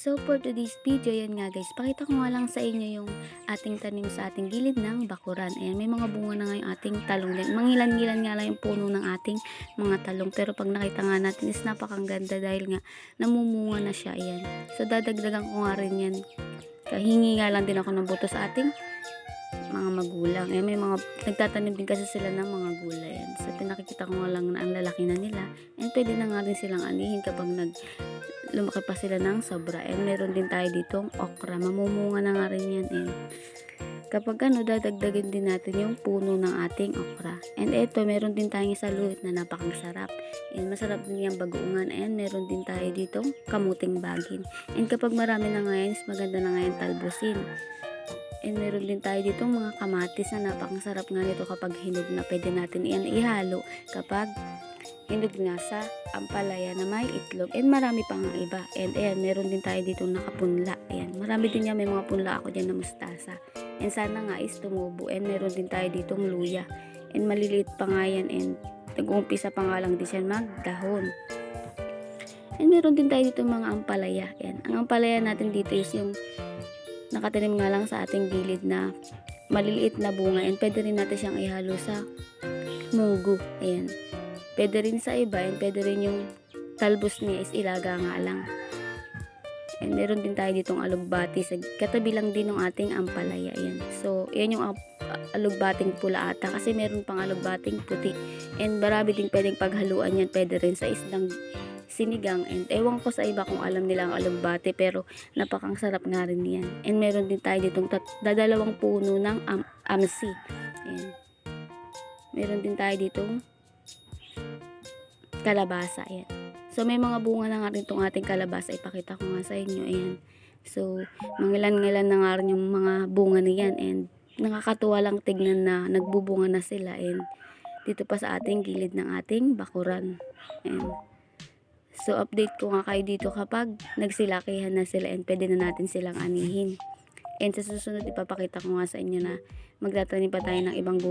So for today's video, yan nga guys, pakita ko nga lang sa inyo yung ating tanim sa ating gilid ng bakuran. Ayan, may mga bunga na nga yung ating talong din. Mangilan-ngilan nga lang yung puno ng ating mga talong. Pero pag nakita nga natin is napakang ganda dahil nga namumunga na siya. Ayan. So dadagdagan ko nga rin yan. Kahingi nga lang din ako ng buto sa ating mga magulang. Ayan, may mga nagtatanim din kasi sila ng mga gulay. Ayan. So pinakikita ko nga lang na ang lalaki na nila. And pwede na nga rin silang anihin kapag lumaki pa sila ng sobra. And meron din tayo ditong okra. Mamumunga na nga rin yan. And kapag dadagdagin din natin yung puno ng ating okra. And eto, meron din tayong saluhit na napakang sarap. And masarap din yung bagoongan. And meron din tayo ditong kamuting bagin. And kapag marami na ngayon, maganda na ngayon talbusin. And meron din tayo ditong mga kamatis na napakang sarap nga nito kapag hinog na. Pwede natin yan ihalo kapag hinog nga sa ampalaya na may itlog. And marami pa nga iba. And ayan, meron din tayo dito nakapunla. Ayan, marami din yan. May mga punla ako dyan na mustasa. And sana nga is tumubo. And meron din tayo ditong luya. And maliliit pa nga yan. And nag-uumpisa pa nga lang din siya magdahon. And meron din tayo dito mga ampalaya. Ayan, ang ampalaya natin dito is yung nakatanim nga lang sa ating gilid na maliliit na bunga. And pwede rin natin siyang ihalo sa munggo. Ayan. Pwede rin sa iba, and pwede rin yung talbos niya is ilaga nga lang. And meron din tayo ditong alugbati. Katabi lang din ng ating ampalaya. Yan. So, yan yung alugbating pula ata. Kasi meron pang alugbating puti. And marami din pwedeng paghaluan yan. Pwede rin sa isdang sinigang. And ewan ko sa iba kung alam nila ang alugbati. Pero napakang sarap nga rin yan. And meron din tayo ditong dadalawang puno ng amsi. Yan. Meron din tayo ditong kalabasa. Ayan. So may mga bunga na nga rin itong ating kalabasa. Ipakita ko nga sa inyo. Ayan. So mangilan-ngilan na nga rin yung mga bunga niyan. And nakakatuwa lang tignan na nagbubunga na sila. And dito pa sa ating gilid ng ating bakuran. Ayan. So update ko nga kayo dito kapag nagsilakihan na sila and pwede na natin silang anihin. And sa susunod ipapakita ko nga sa inyo na magtatanim pa tayo ng ibang gulay.